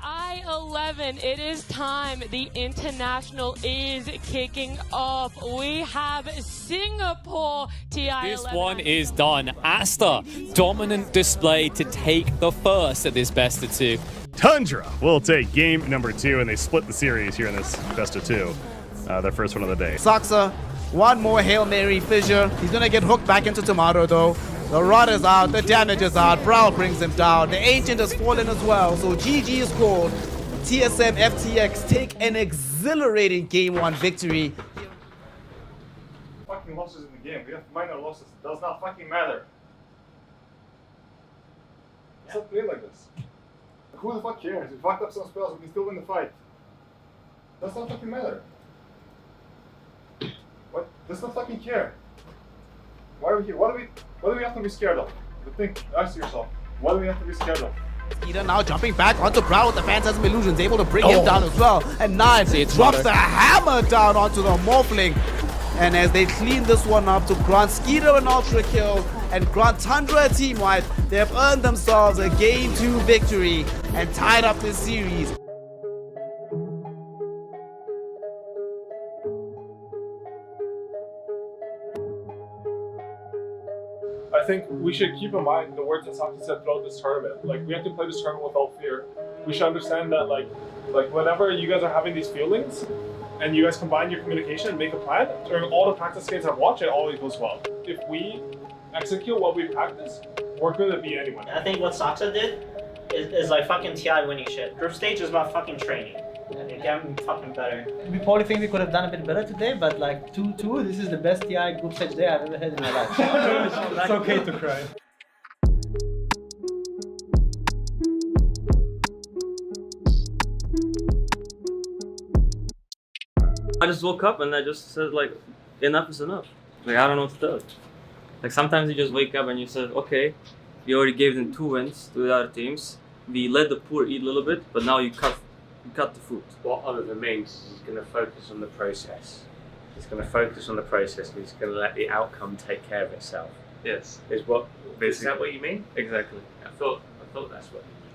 I-11, it is time. The international is kicking off. We have Singapore TI-11. This one is done. Asta, dominant display to take the first at this best of two. Tundra will take game number 2, and they split the series here in this best of 2. Their first one of the day. Saksa, one more Hail Mary fissure. He's gonna get hooked back into Tomato though. The rod is out, the damage is out, Prowl brings him down, the Ancient has fallen as well, so GG is called. TSM FTX take an exhilarating game 1 victory. Fucking losses in the game, we have minor losses, it does not fucking matter. Stop playing like this. Who the fuck cares? We fucked up some spells, we can still win the fight. Does not fucking matter. What? Does not fucking care. Why are we here? What do we have to be scared of? Ask yourself, what do we have to be scared of? Skeeter now jumping back onto Prowl with the Phantasm Illusions, able to bring him down as well. And Knives drops the hammer down onto the Morphling. And as they clean this one up to grant Skeeter an ultra kill and grant Tundra a team wipe, they have earned themselves a game 2 victory and tied up this series. I think we should keep in mind the words that Saki said throughout this tournament. Like, we have to play this tournament without fear. We should understand that, like whenever you guys are having these feelings, and you guys combine your communication and make a plan, during all the practice games I've watched, it always goes well. If we execute what we practice, we're gonna beat anyone. I think what Saksa did is like fucking TI winning shit. Group stage is about fucking training. And it can be fucking better. We probably think we could have done a bit better today, but like 2-2, this is the best TI group stage day I've ever had in my life. It's okay to cry. I just woke up and I just said like, enough is enough. Like, I don't know what to do. Like, sometimes you just wake up and you said, okay, you already gave them 2 wins to the other teams. We let the poor eat a little bit, but now you cut the food. What Oliver means is he's going to focus on the process. He's going to focus on the process and he's going to let the outcome take care of itself. Yes. Is that what you mean? Exactly. I thought that's what you mean.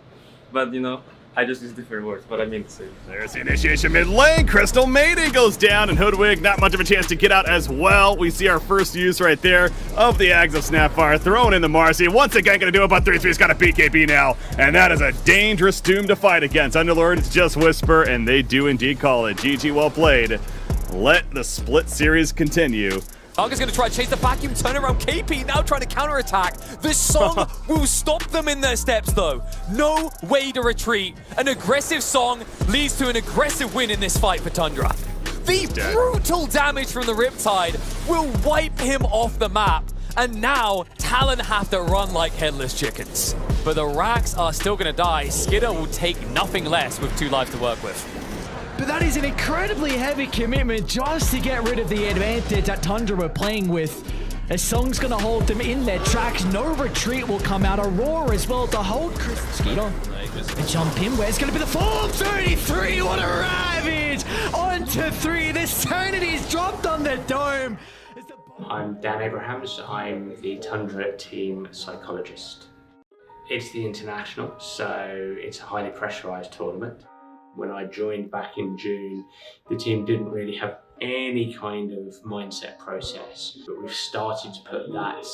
But you know, I just use different words, but I mean the same. There's the initiation mid lane. Crystal Maiden goes down, and Hoodwig not much of a chance to get out as well. We see our first use right there of the Ags of Snapfire thrown in the Marcy. Once again, gonna do it, but 3-3's got a BKB now, and that is a dangerous doom to fight against. Underlord just whisper, and they do indeed call it. GG, well played. Let the split series continue. Arga's going to try to chase the vacuum, turn around. KP now trying to counterattack. This song will stop them in their steps, though. No way to retreat. An aggressive song leads to an aggressive win in this fight for Tundra. The brutal damage from the Riptide will wipe him off the map. And now, Talon have to run like headless chickens. But the Racks are still going to die. Skidder will take nothing less with 2 lives to work with. But that is an incredibly heavy commitment just to get rid of the advantage that Tundra were playing with. A song's gonna hold them in their tracks. No retreat will come out. Aurora as well to hold Skeeter. And jump in where it's gonna be the 433. What a ravage! On to 3. The Sanity's dropped on the dome. I'm Dan Abrahams. I'm the Tundra team psychologist. It's the international, so it's a highly pressurized tournament. When I joined back in June, the team didn't really have any kind of mindset process, but we've started to put that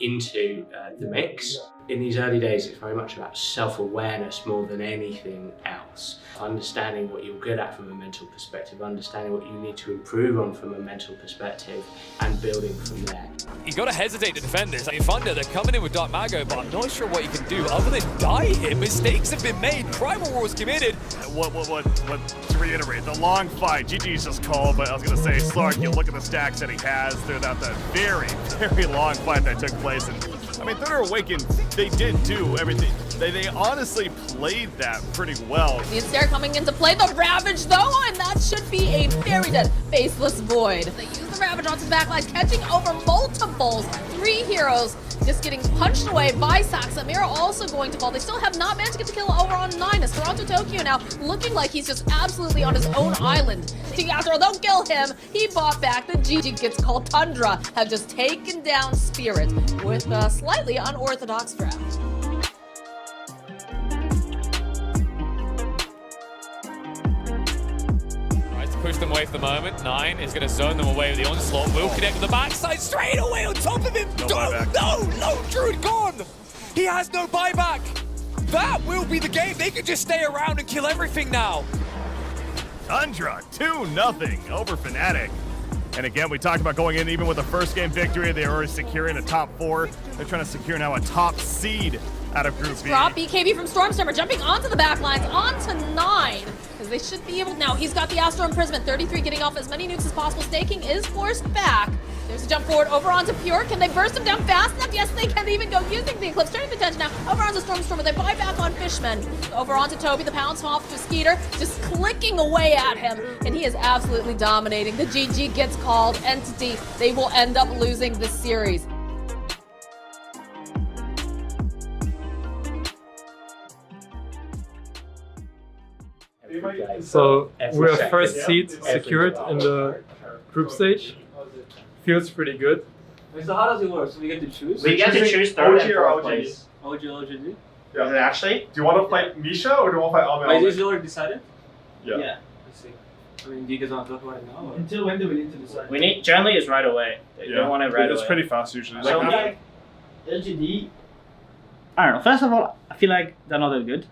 into the mix. In these early days, it's very much about self-awareness more than anything else. Understanding what you're good at from a mental perspective, understanding what you need to improve on from a mental perspective, and building from there. You gotta hesitate to defend this. I mean, Thunder, they're coming in with Dark Mago, but I'm not sure what you can do other than die here. Mistakes have been made. Primal War's committed. What to reiterate, the long fight, GG's just called, but I was gonna say, Slark, you look at the stacks that he has throughout the very, very long fight that took place, and I mean, Thunder Awakened, they did do everything. They honestly played that pretty well. The Ensnare coming into play, the Ravage though, and that should be a very dead Faceless Void. They use the Ravage on his backline, catching over multiples. 3 heroes just getting punched away by Saksa. Mira also going to fall. They still have not managed to get the kill over on Ninus. Toronto Tokyo now looking like he's just absolutely on his own island. Tigatro, don't kill him. He bought back. The GG gets called. Tundra have just taken down Spirit with a slightly unorthodox draft. push them away for the moment. 9 is going to zone them away with the onslaught. Will connect with the backside straight away on top of him. No, Druid gone. He has no buyback. That will be the game. They could just stay around and kill everything now. Tundra 2-0 over Fnatic. And again, we talked about going in even with a first game victory. They were securing a top 4. They're trying to secure now a top seed out of Group B. Drop BKB from Stormstormer jumping onto the backlines, onto 9. Because they should be able, now he's got the Astro Imprisonment, 33 getting off as many nukes as possible. Staking is forced back. There's a jump forward over onto Pure. Can they burst him down fast enough? Yes, they can even go using the Eclipse. Turning the attention now over onto Stormstormer. They buy back on Fishman. Over onto Toby, the pounce off to Skeeter, just clicking away at him. And he is absolutely dominating. The GG gets called. Entity, they will end up losing this series. So we're first seed secured in the group stage. Feels pretty good. So how does it work? So we get to choose? We get to choose third and fourth place. OG, OGG? Yeah. Is it actually? Do you want to fight Misha or do you want to fight Alme? Is it already decided? Yeah. I see. I mean, do you guys want to talk about it now? Or? Until when do we need to decide? We need, generally it's right away. They don't want it right away. It's pretty fast usually. So like LGD, I don't know. First of all, I feel like they're not that good.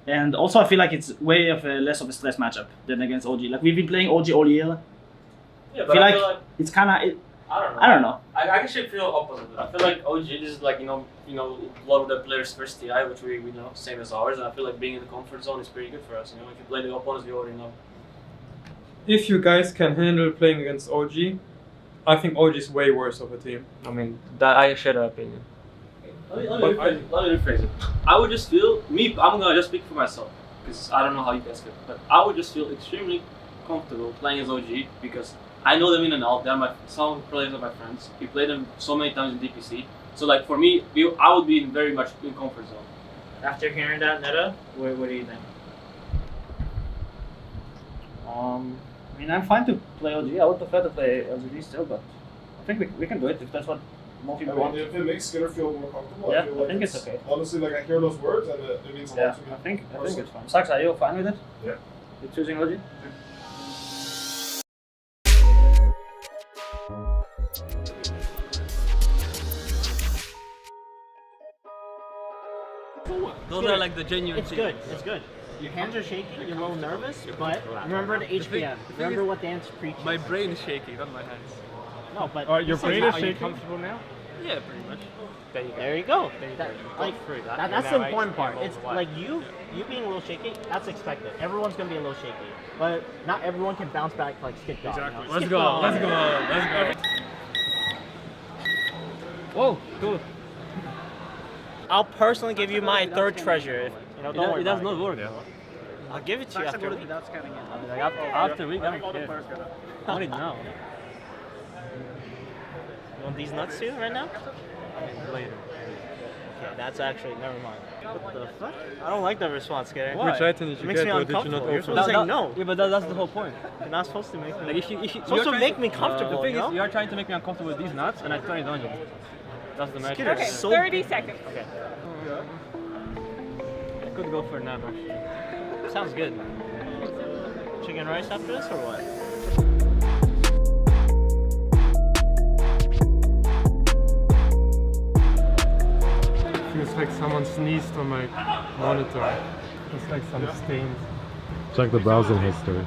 And also I feel like it's way of less of a stress matchup than against OG. Like we've been playing OG all year. Yeah, but I feel like it's kinda I don't know. I actually feel opposite. I feel like OG is like, you know, a lot of the players' first TI, which we know, same as ours, and I feel like being in the comfort zone is pretty good for us. You know, if you play the opponents, you already know. If you guys can handle playing against OG, I think OG is way worse of a team. I mean, that I share that opinion. Let me rephrase it. I would just feel, I'm gonna just speak for myself, because I don't know how you guys feel, but I would just feel extremely comfortable playing as OG, because I know them in and out. They're some players are my friends. We played them so many times in DPC. So like for me, I would be very much in comfort zone. After hearing that, Netta, what do you think? I mean, I'm fine to play OG. I would prefer to play LGD still, but I think we can do it if that's what more people want. If it makes Skinner feel more comfortable, yeah, I feel like think it's okay. Honestly, like I hear those words and it means a lot to me. I think it's fine. Sax, are you fine with it? Yeah. You're choosing OG? Those are like the genuine It's good, it's good. Your hands are shaking, you're a little nervous, but remember the HPM. Remember what dance preaches. My brain is shaking, not my hands. No, but your brain is shaking? Are you comfortable now? Yeah, pretty much. There you go. That's the important part. It's like you being a little shaky, that's expected. Everyone's gonna be a little shaky. But not everyone can bounce back like Skip Dog. Exactly. You know? Let's go. Whoa, cool. I'll personally give you my third treasure. If, don't worry. It does not work. I'll give it to you after a week. After a week, I don't care. I want it now. You want these nuts too right now? Later. Okay, that's actually, never mind. What the fuck? I don't like that response, Gary. Why? Which item did you makes get me or did you not uncomfortable. You're offer? supposed to say no. Yeah, but that's the whole point. You're not supposed to make me. Like if you're supposed to make me comfortable. The thing you know? is, you're trying to make me uncomfortable with these nuts, and I turn it on you. That's the magic. Okay, So 30 seconds. Okay. I could go for a nap actually. Sounds good. Chicken rice after this or what? Feels like someone sneezed on my monitor. It's like some stains. Check the browsing history.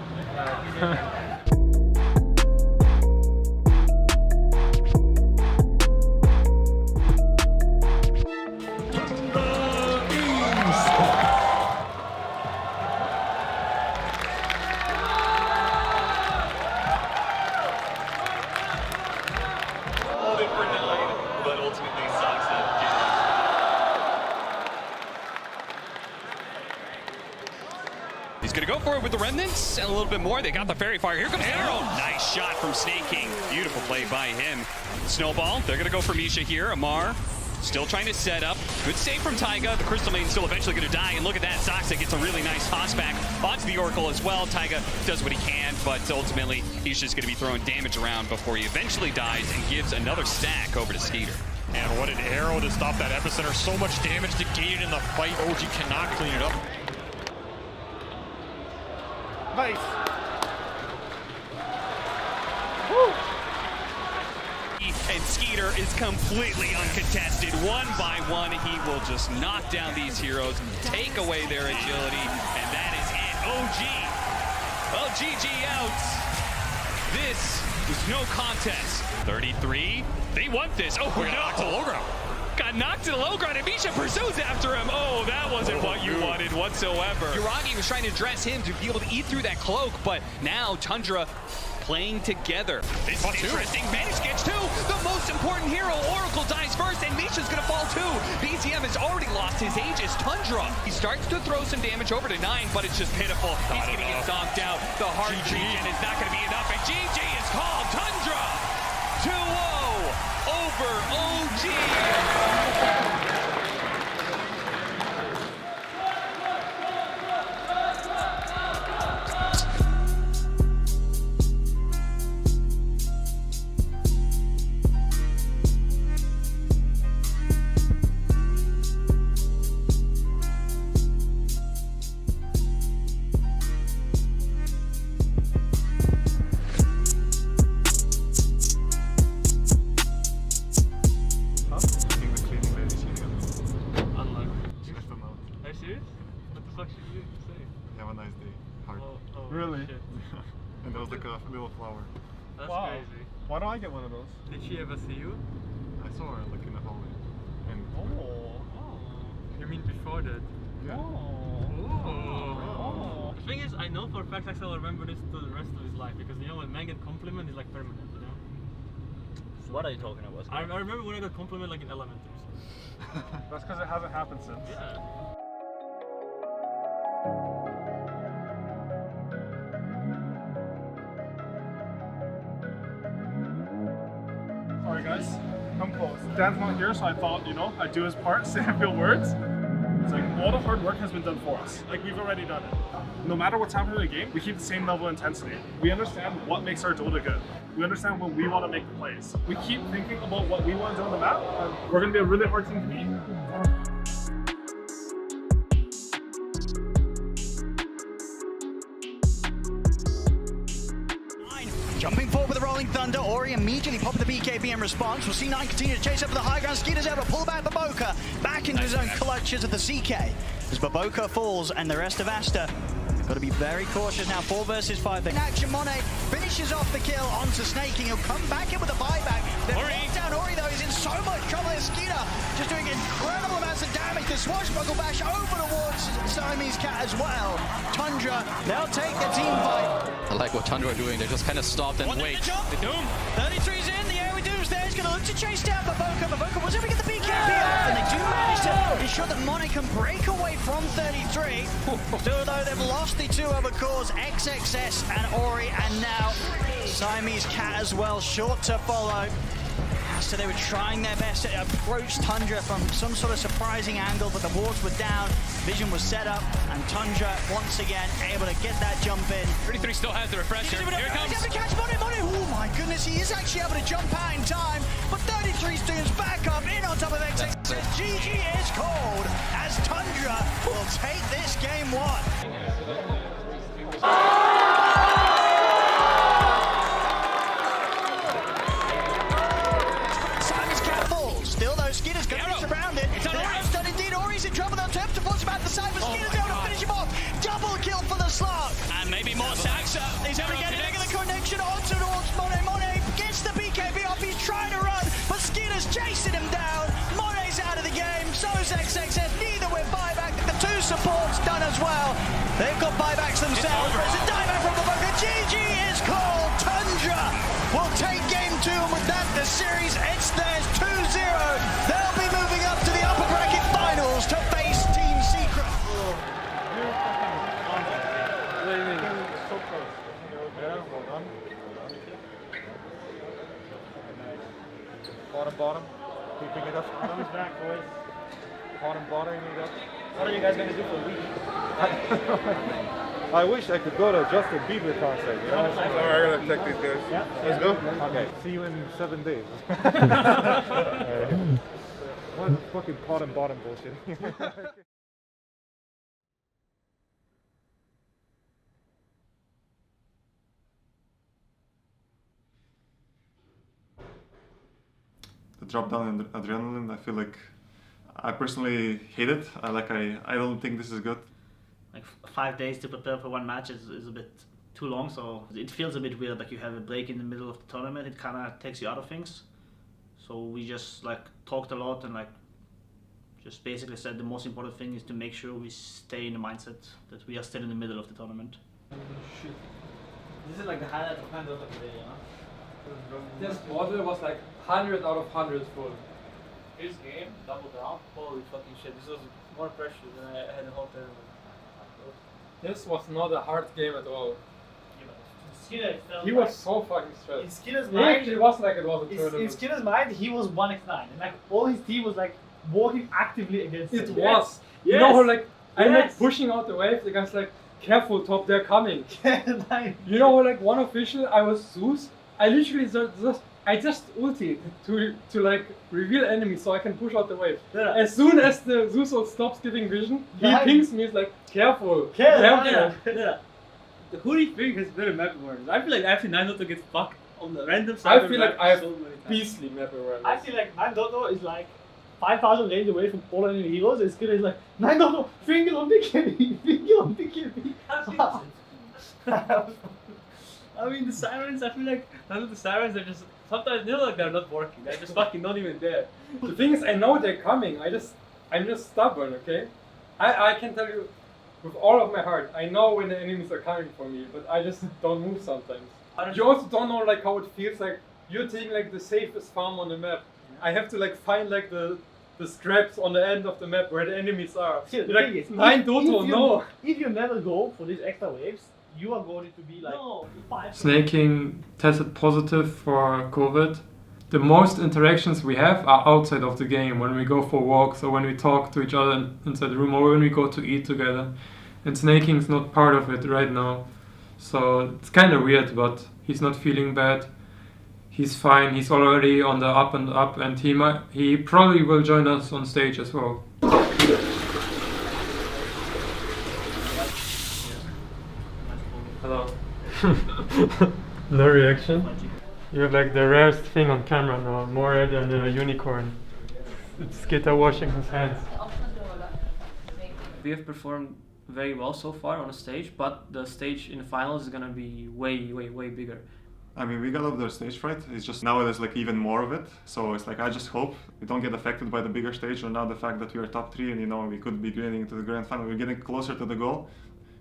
He's going to go for it with the remnants and a little bit more. They got the fairy fire. Here comes Arrow. Nice shot from Snake King. Beautiful play by him. Snowball. They're going to go for Misha here. Amar still trying to set up. Good save from Taiga. The Crystal Maiden's still eventually going to die. And look at that. Soxa gets a really nice toss back onto the Oracle as well. Taiga does what he can, but ultimately he's just going to be throwing damage around before he eventually dies and gives another stack over to Skeeter. And what an arrow to stop that epicenter. So much damage negated in the fight. OG cannot clean it up. Nice. And Skeeter is completely uncontested. One by one, he will just knock down these heroes, take away their agility, and that is it. OG. Well, GG out. This was no contest. 33. They want this. Oh, we got knocked to low ground. Got knocked to the low ground, and Misha pursues after him. Oh, that wasn't what you wanted whatsoever. Yuragi was trying to dress him to be able to eat through that cloak, but now Tundra playing together. This is interesting. Manage gets two. The most important hero, Oracle, dies first, and Misha's gonna fall too. BZM has already lost his Aegis. Tundra, he starts to throw some damage over to 9, but it's just pitiful. He's gonna get knocked out. The hard regen is not gonna be enough, and GG is called. Tundra 2-0 over OG. Have a nice day. Heart. Really? And there was like a little flower. That's Wow. crazy. Why don't I get one of those? Did she ever see you? I saw her like in the hallway. And You mean before that? yeah. Oh. The thing is, I know for a fact Axel will remember this to the rest of his life because you know when man get compliment is like permanent, you know? What are you talking about? I remember when I got compliment like in elementary. That's because it hasn't happened since. Yeah. Sorry guys, come close. Dan's not here, so I thought, you know, I'd do his part, say a few words. It's like all the hard work has been done for us. Like we've already done it. No matter what's happening in the game, we keep the same level of intensity. We understand what makes our Dota good. We understand when we want to make the plays. We keep thinking about what we want to do on the map, and we're going to be a really hard team to beat. Jumping forward with the Rolling Thunder, Ori immediately popping the BKB in response. We'll see 9 continue to chase up the high ground. Skeeter's able to pull back Baboka back into his own clutches of the CK. As Baboka falls and the rest of Asta got to be very cautious now. 4 versus 5. In action, Monet finishes off the kill onto Snaking. He'll come back in with a buyback. They've locked down Ori though. He's in so much trouble. Skeeter just doing incredible amounts of damage. The swashbuckle bash over towards Siamese Cat as well. Tundra, they'll take the team fight. I like what Tundra are doing. They just kind of stopped and wait. The Doom. 33's in, the AoE Doom's there. He's going to look to chase down Baboka. Baboka was able to get the BKB off, and they do manage to ensure that Monet can break away from 33. Still though, they've lost the 2 over cores, XXS and Ori, and now Siamese Cat as well, short to follow. So they were trying their best to approach Tundra from some sort of surprising angle, but the wards were down, vision was set up, and Tundra once again able to get that jump in. 33 still has the refresher. Here it comes. He's able to catch Monet. Oh my goodness, he is actually able to jump out in time, but 33 students back up in on top of XX. GG is called as Tundra will take this game 1. Skeeter's going to be surrounded. It's done indeed. Ori's in trouble. They'll attempt to force him out the side, but Skeeter's able to finish him off. Double kill for the slot. And maybe more Saxa. He's able to get the connection onto towards Monet. Monet gets the BKB off. He's trying to run, but Skeeter's chasing him down. Monet's out of the game. So's XXS. Neither with buyback. The 2 supports done as well. They've got buybacks themselves. There's a dive from the bunker. GG is called. Tundra will take game 2, and with that, the series, it's theirs 2-0. They'll be moving up to the upper bracket finals to face Team Secret. Bottom. Keeping it up. Thumbs back, boys. Bottom, it up. What are you guys going to do for a week? I wish I could go to Justin Bieber concert. You know? All right, I gotta check these guys. Yeah. Let's go. Okay. See you in 7 days. What fucking bottom bullshit. drop down in adrenaline. I feel like I personally hate it. I don't think this is good. Like 5 days to prepare for one match is a bit too long, so it feels a bit weird. Like you have a break in the middle of the tournament. It kind of takes you out of things. So we just like talked a lot and like just basically said the most important thing is to make sure we stay in the mindset that we are still in the middle of the tournament. This is like the highlight of kind of the day, you know? This model was like 100 out of 100 full. His game, double down. Holy fucking shit, this was more pressure than I had the whole tournament. This was not a hard game at all. Skinner He was so fucking stressed. In Skinner's He mind, actually was like it was a tournament. in Skinner's mind, he was 1x9, and like all his team was like working actively against It him. was. Yes. You know how like I'm like Yes. pushing out the wave. The guy's like, "Careful, top, they're coming." Like, You know how like one official, I was Zeus. I literally just ulted to like reveal enemies so I can push out the wave. Yeah. As soon as the Zeus ult stops giving vision, he Yeah. pings me. He's like, "Careful, yeah. The hoodie thing has better map awareness. I feel like actually 9 gets fucked on the random side. I of the feel map like I have so many times. beastly map awareness." I feel like 9 is like 5,000 range away from all enemy heroes, and Skinner is like 9 finger on BKB, finger on BKB. I mean, the sirens, I feel like none of the sirens are just, sometimes they look like they're not working. They're just fucking not even there. The thing is, I know they're coming. I'm just stubborn, okay? I can tell you with all of my heart, I know when the enemies are coming for me, but I just don't move sometimes. You also don't know like how it feels like you're taking like the safest farm on the map. I have to like find like the scraps on the end of the map where the enemies are. See, You're the like, thing is, 9 total, no. If you never go for these extra waves, you are going to be like 5. Snaking tested positive for COVID. The most interactions we have are outside of the game, when we go for walks or when we talk to each other inside the room or when we go to eat together. And snaking is not part of it right now. So it's kind of weird, but he's not feeling bad. He's fine, he's already on the up and up, and he probably will join us on stage as well. Hello. No reaction? You have like the rarest thing on camera now, more rare than a unicorn. It's Skita washing his hands. We have performed very well so far on the stage, but the stage in the finals is gonna be way, way, way bigger. I mean, we got over the stage fright. It's just now there's like even more of it. So it's like I just hope we don't get affected by the bigger stage or now the fact that we are top 3 and you know we could be getting to the grand final. We're getting closer to the goal.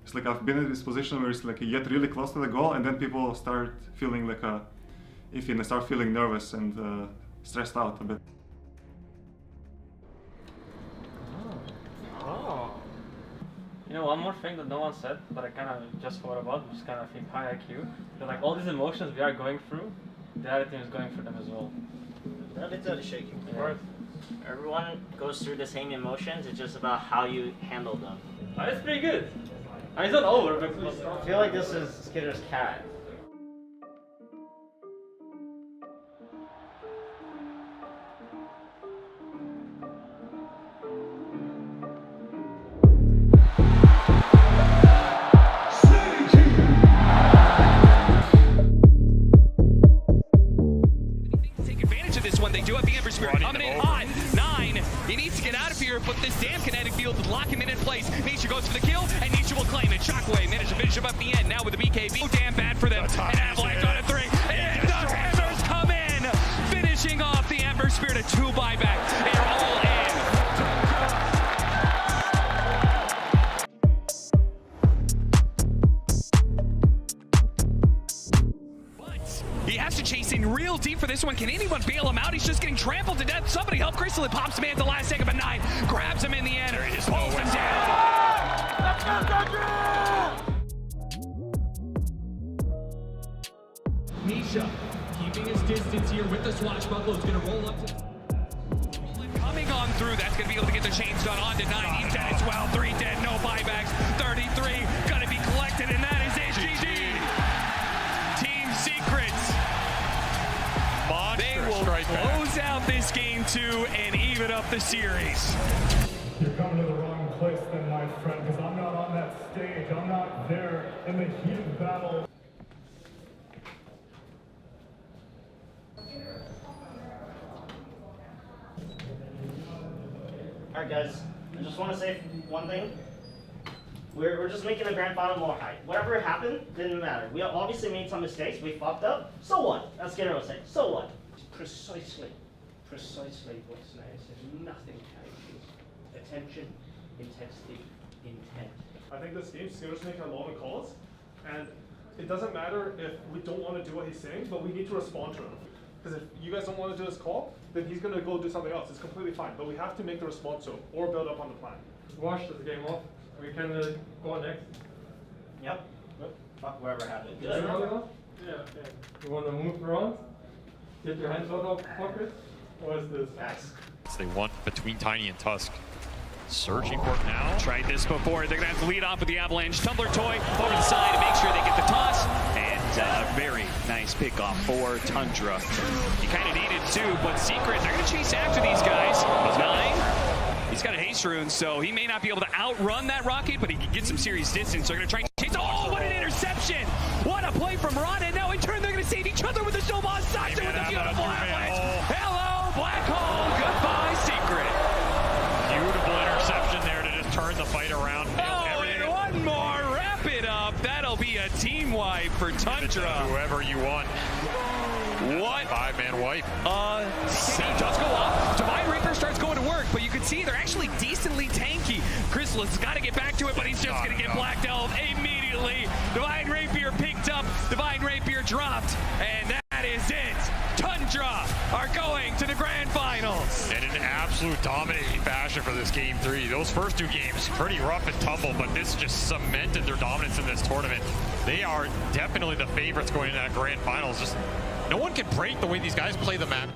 It's like I've been in this position where it's like you get really close to the goal and then people start feeling like iffy and they start feeling nervous and stressed out a bit. You know, one more thing that no one said, but I kind of just thought about, which is kind of high IQ, that like all these emotions we are going through, the other team is going through them as well. They're literally shaking. Of course. Everyone goes through the same emotions, it's just about how you handle them. Oh, that's pretty good. I mean, it's not over, but I feel like this is Skitter's cat. Take advantage of this one. They do have the Ember Spirit coming in hot. 9. He needs to get out of here, but this damn kinetic field would lock him in place. Nisha goes for the kill, and Nisha will claim it. Shockwave managed to finish him up at the end. Now with the BKB. So damn bad for them. An avalanche on a 3. And the Embers come in. Finishing off the Ember Spirit. A 2 buyback. They're all in. He has to chase in real deep for this one. Can anyone bail him out? He's just getting trampled to death. Somebody help Crystal. It pops him in at the last second, but 9 grabs him in the end. Pulls him down. Nisha keeping his distance here with the swashbuckle. Is going to roll up to... Coming on through. That's going to be able to get the chains done on to 9. He's dead as well. 3 dead. No buybacks. 33 going to be collected, and that is it. GG. Team Secrets. They will close out this game 2 and even up the series. You're coming to the wrong place then, my friend, because I'm not on that stage. I'm not there in the heat of battle. Alright guys, I just want to say one thing. We're just making the grand final more hype. Whatever happened, didn't matter. We obviously made some mistakes, we fucked up. So what? That's Gator was saying. So what? Precisely what Snare said. Nothing changes. Attention, intensity, intent. I think this game, Skinner's making a lot of calls, and it doesn't matter if we don't want to do what he's saying, but we need to respond to him. Because if you guys don't want to do this call, then he's going to go do something else. It's completely fine, but we have to make the response to him or build up on the plan. Wash this game off. We can go next. Yep. Fuck wherever happened. Yeah. You want to move around? Get your hands out of pockets? Or is this? So they want between Tiny and Tusk. Surging for it now. Tried this before. They're going to have to lead off with the Avalanche. Tumbler toy over the side to make sure they get the toss. And a very nice pickoff for Tundra. You kind of need it too, but Secret, they're going to chase after these guys. 9. He's got a haste rune, so he may not be able to outrun that rocket, but he can get some serious distance. They're going to try and chase. Oh, what an interception! What a play from Ron, and now in turn they're going to save each other with the snowball. Sasha with a beautiful Avalanche. Hello, Black Hole. Goodbye, Secret. Beautiful interception there to just turn the fight around. Oh, and one more. Wrap it up. That'll be a team wipe for Tundra. Whoever you want. What? 5-man wipe. He does go off. Divine Reaper starts going to work, but you can see they're actually decently tanky. Crystal has got to get back to it, but he's just going to get blacked out immediately. Divine Rapier picked up. Divine Rapier dropped. And that is it. Tundra are going to the grand finals. And in absolute dominating fashion for this game 3. Those first 2 games, pretty rough and tumble, but this just cemented their dominance in this tournament. They are definitely the favorites going into that grand finals. Just no one can break the way these guys play the map.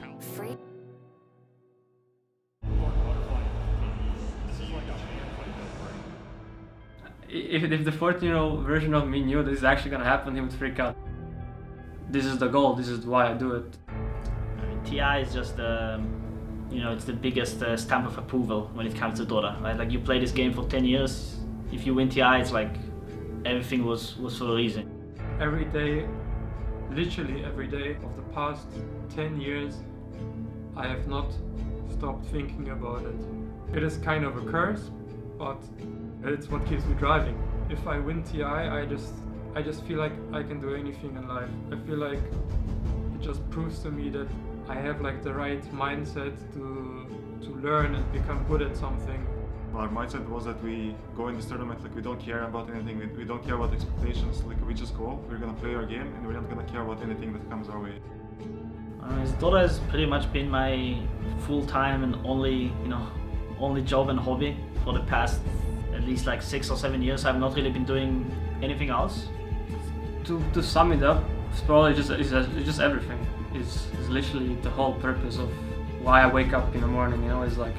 If the 14-year-old version of me knew this is actually gonna happen, he would freak out. This is the goal. This is why I do it. I mean, TI is just, you know, it's the biggest stamp of approval when it comes to Dota. Right? Like you play this game for 10 years. If you win TI, it's like everything was for a reason. Every day, literally every day of the past 10 years, I have not stopped thinking about it. It is kind of a curse, but it's what keeps me driving. If I win TI, I just feel like I can do anything in life. I feel like it just proves to me that I have like the right mindset to learn and become good at something. Our mindset was that we go in this tournament like we don't care about anything, we don't care about expectations, like we just go, we're gonna play our game and we're not gonna care about anything that comes our way. Dota has pretty much been my full-time and only job and hobby for the past at least like 6 or 7 years. I've not really been doing anything else. To sum it up, it's probably just everything. It's literally the whole purpose of why I wake up in the morning. You know, it's like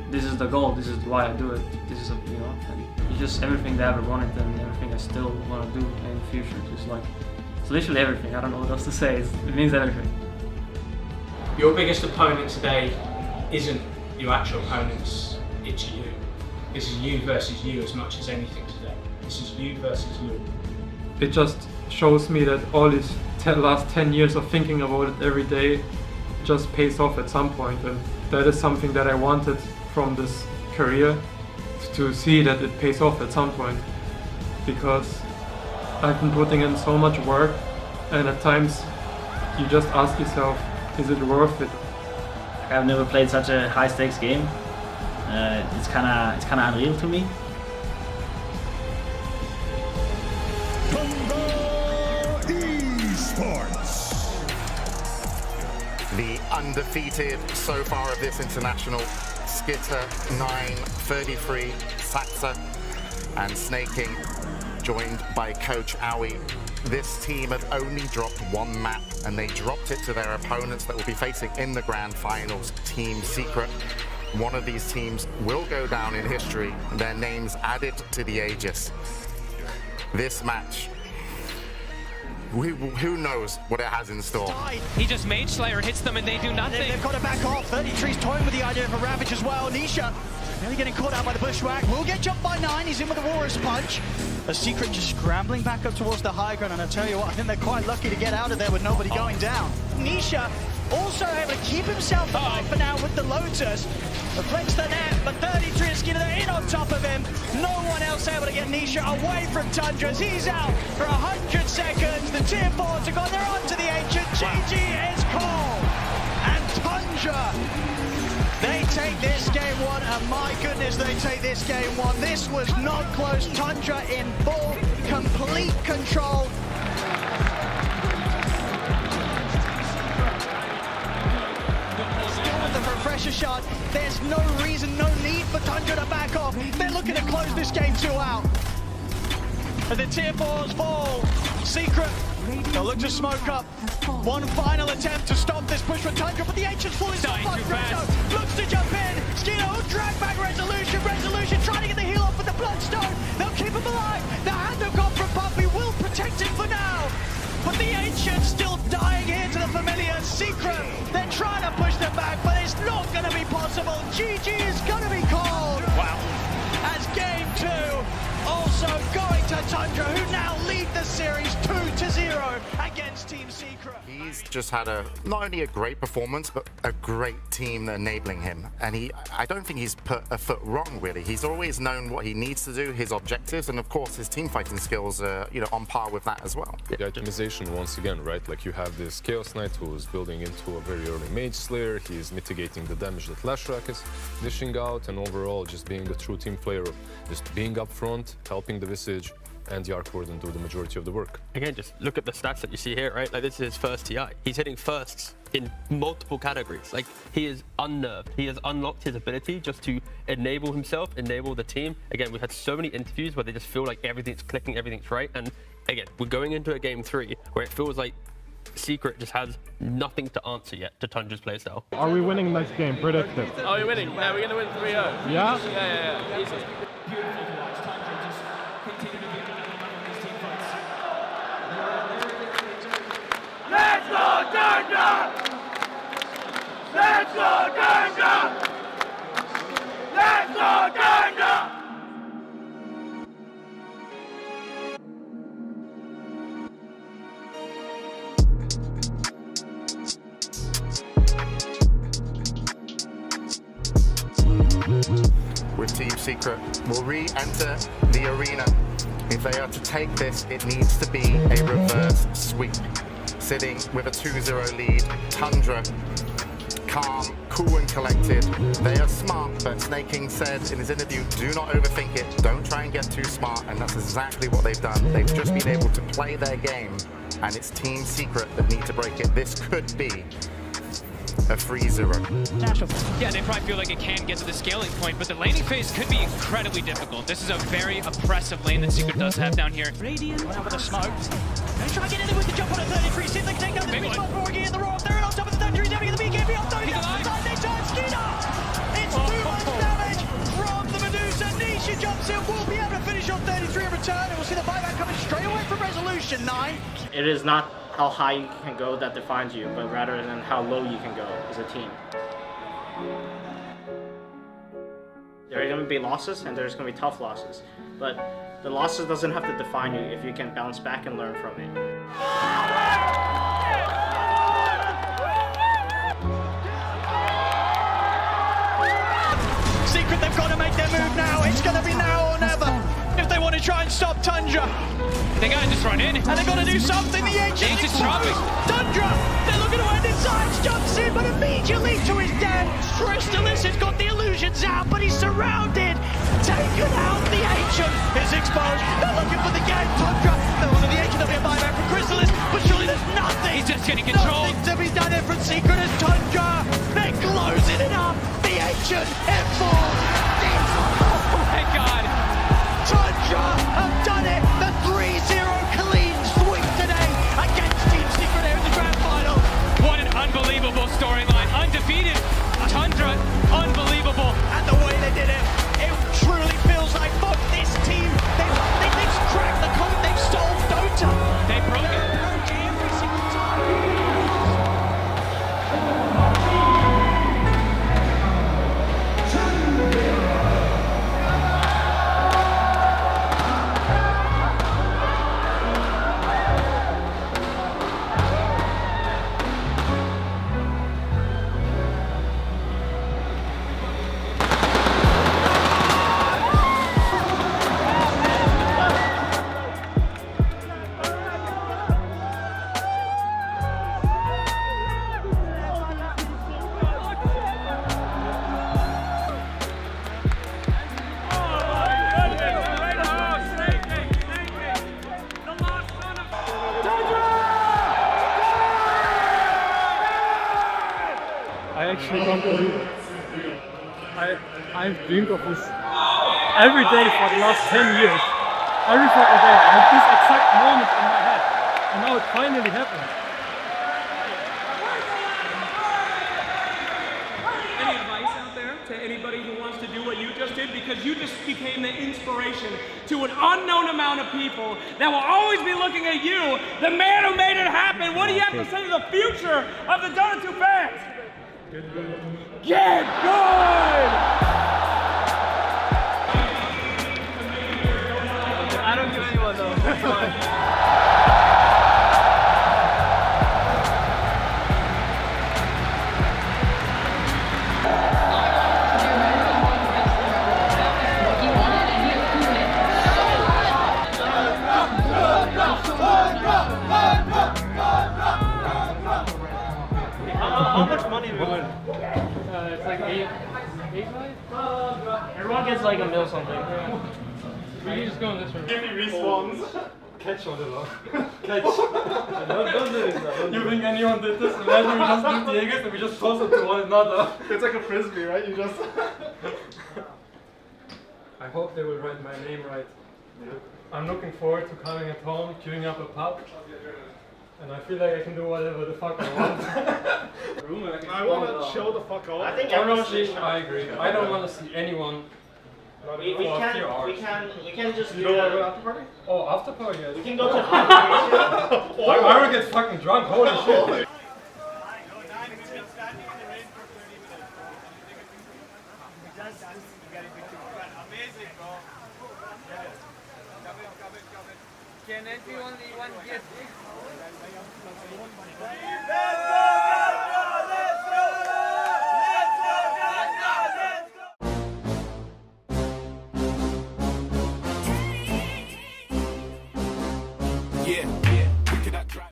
this is the goal. This is why I do it. This is and it's just everything that I ever wanted and everything I still want to do in the future. Just like it's literally everything. I don't know what else to say. It means everything. Your biggest opponent today isn't your actual opponents. It's you. This is you versus you as much as anything today. This is you versus you. It just shows me that all these last 10 years of thinking about it every day just pays off at some point, and that is something that I wanted from this career, to see that it pays off at some point, because I've been putting in so much work, and at times you just ask yourself, is it worth it? I've never played such a high stakes game. It's kind of unreal to me. The undefeated so far of this international, Skitter 9-33, Satsa and Snaking, joined by Coach Aoi. This team had only dropped one map, and they dropped it to their opponents that will be facing in the grand finals, Team Secret. One of these teams will go down in history, their names added to the Aegis. This match, who knows what it has in store. He just Mage Slayer hits them and they do nothing. They've got to back off. 33's toying with the idea of a Ravage as well. Nisha nearly getting caught out by the Bushwhack. Will get jumped by 9. He's in with a Walrus Punch. A Secret just scrambling back up towards the high ground. And I tell you what, I think they're quite lucky to get out of there with nobody going down. Nisha also able to keep himself alive for now with the Lotus. Reflects the net, but 33 is Skinner in on top of him. No one else able to get Nisha away from Tundra as he's out for 100 seconds. The tier 4s have gone, they're onto the Ancient. GG is called. And Tundra, they take this game 1, and my goodness, they take this game 1. This was not close. Tundra in full, complete control. Refresher shot. There's no reason, no need for Tundra to back off. They're looking to close this game 2 out. As the tier 4s fall, Secret, they'll look to smoke up. One final attempt to stop this push for Tundra, but the Ancient's falling so fast. Looks to jump in. Skinner will drag back Resolution. Resolution trying to get the heal off with the Bloodstone. They'll keep him alive. The handoff from Puppy will protect him for now. But the Ancient's still dying here to the familiar Secret. They're trying to push them back, but it's not going to be possible. GG is going to be called. Wow. As game 2 also going to Tundra, who now lead the series 2-0 against Team Secret. He's just had not only a great performance, but a great team enabling him. And I don't think he's put a foot wrong, really. He's always known what he needs to do, his objectives, and of course his team fighting skills are, on par with that as well. The itemization, once again, right? Like, you have this Chaos Knight who is building into a very early Mage Slayer. He's mitigating the damage that Lashrak is dishing out, and overall just being the true team player, just being up front, helping the Visage and the Arc Warden do the majority of the work. Again, just look at the stats that you see here, right? Like, this is his first TI. He's hitting firsts in multiple categories. Like, he is unnerved. He has unlocked his ability just to enable himself, enable the team. Again, we've had so many interviews where they just feel like everything's clicking, everything's right. And again, we're going into a game 3 where it feels like Secret just has nothing to answer yet to Tundra's playstyle. Are we winning next game? Predict it. Are we winning? Yeah, we're going to win 3-0. Yeah? Yeah. Easy. Beautiful to watch. Tundra just continue to be dominant on these team fights. Let's go, Tundra! Let's go, Tundra! Let's go, Tundra! With Team Secret will re-enter the arena. If they are to take this, it needs to be a reverse sweep. Sitting with a 2-0 lead, Tundra, calm, cool and collected. They are smart, but Snake King said in his interview, do not overthink it, don't try and get too smart, and that's exactly what they've done. They've just been able to play their game, and it's Team Secret that need to break it. This could be a 3-0. Yeah, they probably feel like it can get to the scaling point, but the laning phase could be incredibly difficult. This is a very oppressive lane that Secret does have down here. Radiant went out with a smoke. They try to get in there with the jump on a 33. See if they can take down this big spot for Orgy in the roar. They're on top of the Thunder. He's having the BKB on 30. They turn Skinner. It's too much damage from the Medusa. Nisha jumps in. Will be able to finish on 33 in return. And we'll see the buyback coming straight away from Resolution 9. It is not how high you can go that defines you, but rather than how low you can go as a team. There are going to be losses, and there's going to be tough losses, but the losses doesn't have to define you if you can bounce back and learn from it. Secret, they've got to make their move now. It's going to be now or never if they want to try and stop Tundra. They gotta just run in. And they've got to do something. The Ancient's dropping. Tundra, they're looking to end inside. Jumps in, but immediately to his death. Crystallis has got the illusions out, but he's surrounded. Taken out. The Ancient is exposed. They're looking for the game. Tundra, they're one of the Ancient. There'll be a buyback for Crystallis, but surely there's nothing. He's just getting control. Nothing to be done here from Secret as Tundra. They're closing it up. The Ancient in full. Oh my God. Tundra have done it. The 3-0 clean sweep today against Team Secret here in the grand final. What an unbelievable storyline. Undefeated. Tundra, unbelievable. And the way they did it, it truly feels like fuck this team. They've cracked the code. They've solved Dota. They broke it. Every single time. I've dreamed of this every day for the last 10 years. Every fucking day. I have this exact moment in my head. And now it finally happened. Any advice out there to anybody who wants to do what you just did? Because you just became the inspiration to an unknown amount of people that will always be looking at you, the man who made it happen. What do you have to say to the future of the Dota 2 fans? Get good. Get good! I don't give anyone though. That's fine. How much money do we win? It's like 8 Everyone gets like a mil something. We just go this way. Give me respawns. Catch on the log. Catch. Don't do this. You think anyone did this? Imagine we just give the Jaegers and we just toss it to one another. It's like a frisbee, right? You just. I hope they will write my name right. I'm looking forward to coming at home, queuing up a pub, and I feel like I can do whatever the fuck I want. I want to show the fuck off. I think everyone should. Honestly, I agree. I don't want to see anyone. We can just You do don't want to go a, after party? Oh, after party, yes. we can go to a location. I will get fucking drunk, holy shit. Can everyone get